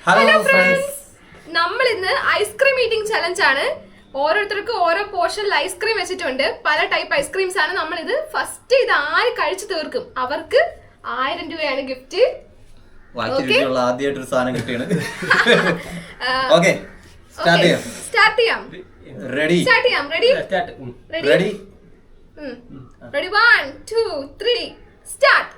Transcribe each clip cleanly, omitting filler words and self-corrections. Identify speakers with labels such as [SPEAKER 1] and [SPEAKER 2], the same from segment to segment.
[SPEAKER 1] Hello friends, നമ്മൾ ഇന്ന് ice cream eating challenge ആണ്. ഓരോരുത്തർക്കും ഓരോ പോർഷനിൽ ഐസ്ക്രീം വെച്ചിട്ടുണ്ട്. പല ടൈപ്പ് ഐസ്ക്രീംസ് ആണ്. നമ്മൾ ഇത് ഫസ്റ്റ് ഇത് ആര് കഴിച്ചു തീർക്കും അവർക്ക് 1000 രൂപയാണ് ഗിഫ്റ്റ്.
[SPEAKER 2] ആദ്യമായിട്ടൊരു സാധനം കിട്ടിയാണ്. ഓക്കേ, സ്റ്റാർട്ട് ചെയ്യാം. റെഡി? Ready
[SPEAKER 1] 1 2 3 start.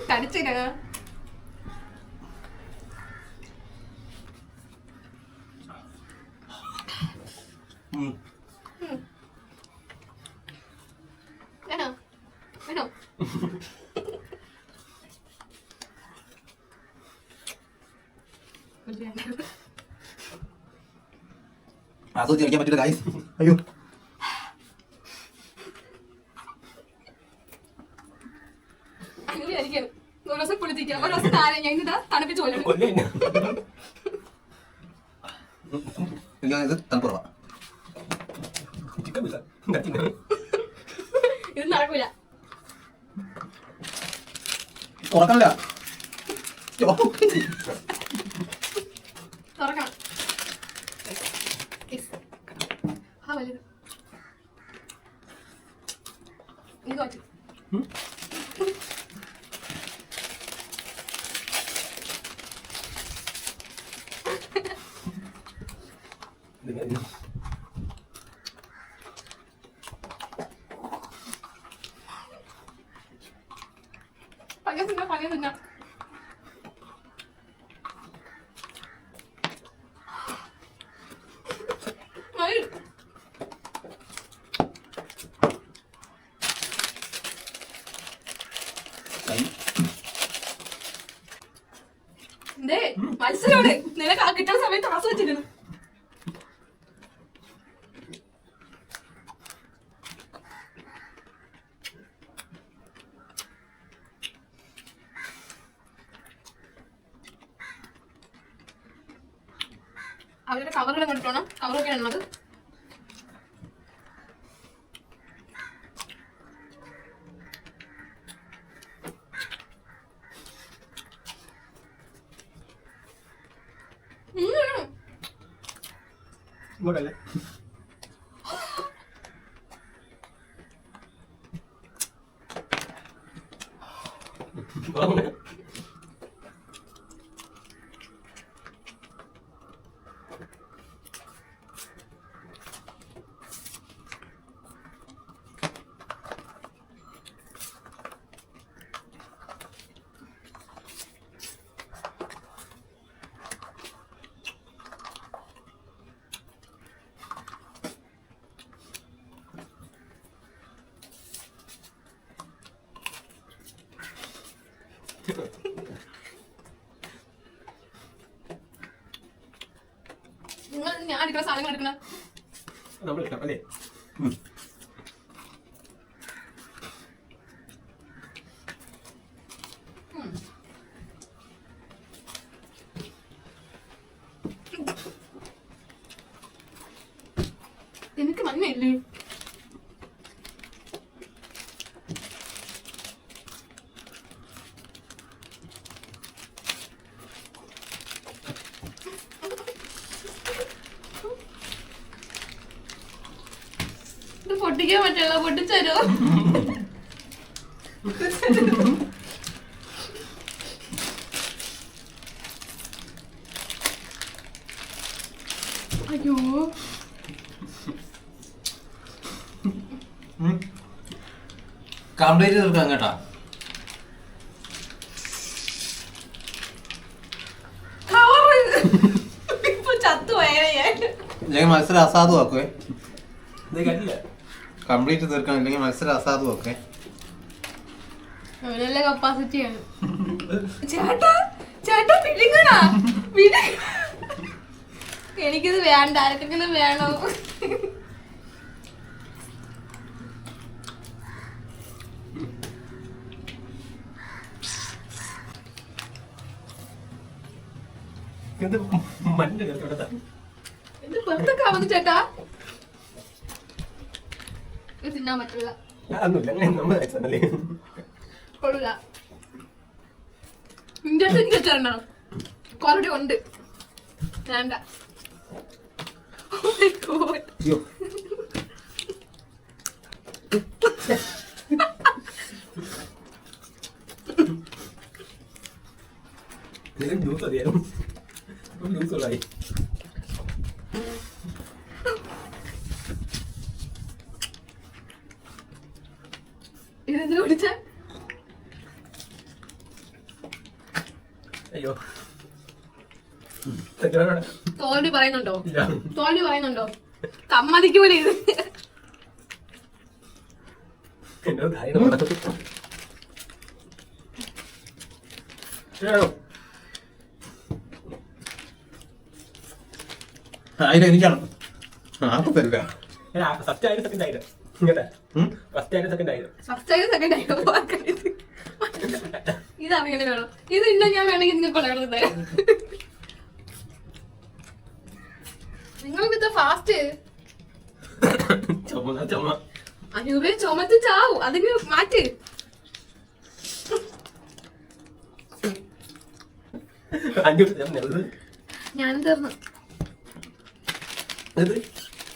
[SPEAKER 1] കടിച്ചില്ല.
[SPEAKER 2] ആസ്വദിക്കാൻ പറ്റില്ല ഗൈസ്. അയ്യോ, തണുപ്പുറവാ.
[SPEAKER 1] ഇത് നടക്കൂല.
[SPEAKER 2] തുറക്കണില്ല.
[SPEAKER 1] തുറക്കണം. ഇത് പറ്റും. പകൽ തിന്നാം. മത്സരമാണ്. നിനക്ക് കിട്ടുന്ന സമയത്ത് ആസ്വദിച്ചിരുന്നു. അവരുടെ കവറുകൾ കണ്ടിട്ടോണം. കവറൊക്കെയാണ് ഉള്ളത്.
[SPEAKER 3] ഇങ്ങോട്ടല്ലേ?
[SPEAKER 1] നിങ്ങൾ ഞാൻ എടുക്കുന്ന സാധനങ്ങൾ എടുക്കണം.
[SPEAKER 3] നമ്മൾ എടുക്കാം അല്ലേ?
[SPEAKER 1] എനിക്ക് മഞ്ഞയില്ലേ? പൊട്ടിക്കാൻ പറ്റുള്ള പൊട്ടിച്ചരോ? അയ്യോ,
[SPEAKER 2] കംപ്ലീറ്റ് തീർക്കാം കേട്ടാ.
[SPEAKER 1] ഇപ്പൊ ചത്തുപോയാ
[SPEAKER 2] ഇല്ലെങ്കിൽ മത്സരം അസാധുവാക്കുവേ.
[SPEAKER 3] കണ്ടില്ല.
[SPEAKER 2] കംപ്ലീറ്റ് തീർക്കാൻ, ഇല്ലെങ്കിൽ മത്സരം അസാധുവാക്കേ.
[SPEAKER 1] നല്ല കപ്പാസിറ്റിയാണ്. ചേട്ടാ ചേട്ടാ പിടിക്കണ. എനിക്കിത് വേണ്ട, ആർക്കെങ്കിലും വേണോ?
[SPEAKER 3] ഇത് മഞ്ഞ ചേർത്തോട്ടാ.
[SPEAKER 1] ഇത് പുറത്തൊക്കെ ആവുന്നു ചേട്ടാ. ഇത് തിന്നാൻ പറ്റില്ല.
[SPEAKER 3] അതൊന്നുമില്ല, അങ്ങനെ നമ്മൾ കഴിച്ചതല്ലേ.
[SPEAKER 1] കൊള്ളില്ല. നിന്റെ അടുത്ത് എനിക്ക് വെച്ചാണോ കുറേ ഉണ്ട്. വേണ്ട. Oh my God.
[SPEAKER 2] അയ്യോ
[SPEAKER 3] ഇതിന് ജ്യൂസ് മതിയായിരുന്നു. ജ്യൂസ് ഉള്ളതായി.
[SPEAKER 1] ഇതെന്തിനു കുടിച്ച?
[SPEAKER 3] അയ്യോ
[SPEAKER 1] തോൽവി പറയുന്നുണ്ടോ?
[SPEAKER 3] ഇല്ല.
[SPEAKER 1] തോൽവി പറയുന്നുണ്ടോ? സമ്മതിക്കൂല ഇത്.
[SPEAKER 3] എന്നോട് ധാരണ വേണം.
[SPEAKER 2] ആയിരം എനിക്കാണ് ആർക്കും തരില്ല.
[SPEAKER 3] ഫസ്റ്റ് ആയിരം സെക്കൻഡ് ആയിരം ഇങ്ങനത്തെ ഫസ്റ്റ് ആയിരം സെക്കൻഡ് ആയിരം.
[SPEAKER 1] ഫസ്റ്റ് ആയി സെക്കൻഡ് ആയി ഇതങ്ങനെ വേണം. ഇത് ഇന്ന ഞാൻ വേണമെങ്കിൽ നിങ്ങൾക്ക് കൊള്ളാൻ തരാം. നിങ്ങൾക്ക് ഫാസ്റ്റ്
[SPEAKER 3] ചുമ
[SPEAKER 1] അനൂപെ ചുമത്ത് ചാവും. അതിന് മാറ്റ്. ഞാനും തീർന്നു.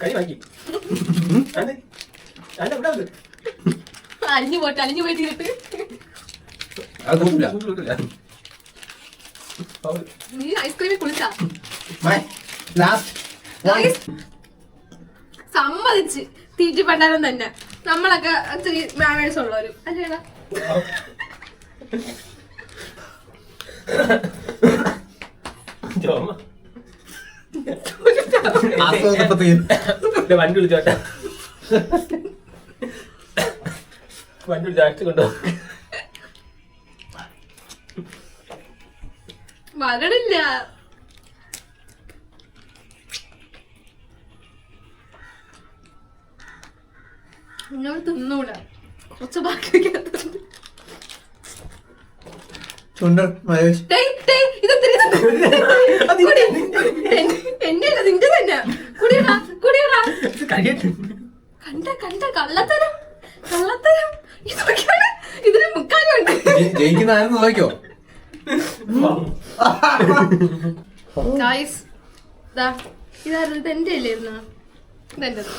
[SPEAKER 3] കൈ വാങ്ങി
[SPEAKER 1] അലിഞ്ഞു പോട്ടെ. അലിഞ്ഞു പോയി തീർത്ത്.
[SPEAKER 2] അത് കൂട്ടില്ല.
[SPEAKER 1] നീ ഐസ്ക്രീമിൽ കുളിച്ചാ? സമ്മതിച്ച് തീറ്റി പണ്ടാരം തന്നെ. നമ്മളൊക്കെ ഇത്തിരി മാനേഴ്സ് ഉള്ളവരും അല്ലേടാ.
[SPEAKER 3] ചുമ വണ്ടി വിളിച്ചോട്ടെ. വണ്ടി വിളിച്ച് ആക്ട് കൊണ്ടോ
[SPEAKER 1] വരണില്ല. നിങ്ങൾ തിന്നൂല. കുറച്ച് ബാക്കി വെക്കാത്തുണ്ട്.
[SPEAKER 2] ചുണ്ടൻ മഹേഷ്
[SPEAKER 1] എന്റെ അല്ല നിന്റെ തന്നെ. കുടിയടാ കുടിയടാ. കണ്ട കണ്ട കള്ളത്തരം കള്ളത്തരം. ഇതൊക്കെയാണ് ഇതിന് മുക്കാലുണ്ട്.
[SPEAKER 2] ജയിക്കുന്ന ആരെന്ന് നോക്കിയോ?
[SPEAKER 1] ഗായ്സ് ഇതായിരുന്നു. ഇത് എന്റെ അല്ലായിരുന്നു. ഇതെന്റത്.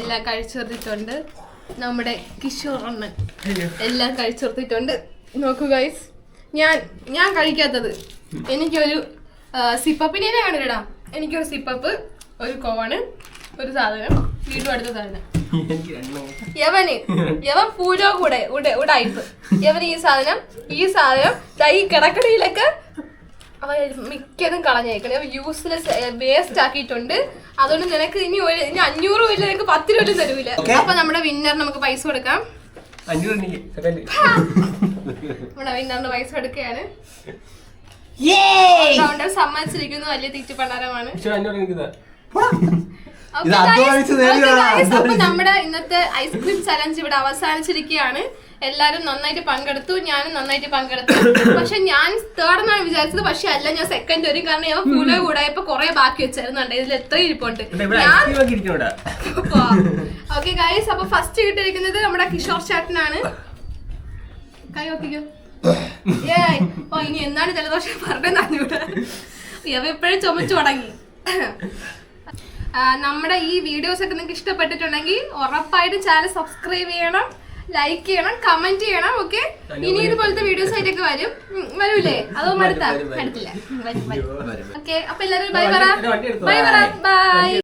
[SPEAKER 1] എല്ലാം കഴിച്ചെടുത്തിട്ടുണ്ട്. നമ്മുടെ കിഷോർ അണ്ണൻ എല്ലാം കഴിച്ചെടുത്തിട്ടുണ്ട്. നോക്കൂ ഗൈസ്, ഞാൻ കഴിക്കാത്തത് എനിക്കൊരു സിപ്പപ്പിനെ കാണില്ലടാ. എനിക്കൊരു സിപ്പപ്പ്, ഒരു കോണ്, ഒരു സാധനം, വീണ്ടും അടുത്ത സാധനം. യവൻ പൂരോ കൂടെ ഉടായിപ്പ്. യവൻ ഈ സാധനം ഈ കിടക്കടിയിലൊക്കെ അവൻ മിക്കതും കളഞ്ഞേക്കണേ. യൂസ്ലെസ് വേസ്റ്റ് ആക്കിയിട്ടുണ്ട്. അതുകൊണ്ട് നിനക്ക് ഇനി 500 ഇല്ല, നിനക്ക് 10 രൂപ തരൂല. അപ്പൊ നമ്മുടെ വിന്നർ നമുക്ക് പൈസ കൊടുക്കാം. നമ്മുടെ വിന്നറിന് പൈസ കൊടുക്കുകയാണ്. സമ്മതിച്ചിരിക്കുന്നു. വലിയ തീറ്റ പണ്ടാരമാണ്. അപ്പൊ നമ്മുടെ ഇന്നത്തെ ഐസ്ക്രീം ചലഞ്ച് ഇവിടെ അവസാനിച്ചിരിക്കുകയാണ്. എല്ലാരും നന്നായിട്ട് പങ്കെടുത്തു. ഞാനും നന്നായിട്ട് പങ്കെടുത്തു. പക്ഷെ ഞാൻ തേർഡ് എന്നാണ് വിചാരിച്ചത്. പക്ഷെ അല്ല, ഞാൻ സെക്കൻഡ് വരും. കാരണം ഞാൻ പൂല കൂടായപ്പോ കൊറേ ബാക്കി വെച്ചായിരുന്നുണ്ട്. ഇതിൽ എത്ര ഇരിപ്പുണ്ട്. ഓക്കെ ഗൈസ്, അപ്പൊ ഫസ്റ്റ് കിട്ടിയിരിക്കുന്നത് നമ്മുടെ കിഷോർ ചേട്ടനാണ്. കൈ നോക്കിക്കോ. ഇനി എന്താണ് ജലദോഷം പറഞ്ഞത്? ഇവ ഇപ്പോഴും ചുമച്ചു തുടങ്ങി. നമ്മുടെ ഈ വീഡിയോസ് ഒക്കെ നിങ്ങൾക്ക് ഇഷ്ടപ്പെട്ടിട്ടുണ്ടെങ്കിൽ ഉറപ്പായിട്ടും ചാനൽ സബ്സ്ക്രൈബ് ചെയ്യണം, ലൈക്ക് ചെയ്യണം, കമന്റ് ചെയ്യണം. ഓക്കെ, ഇനി ഇതുപോലത്തെ വീഡിയോസ് ആയിട്ടൊക്കെ വരൂലേ? അതോ അടുത്തില്ല. ഓക്കെ, അപ്പൊ എല്ലാവരും ബൈ പറ. ബൈ.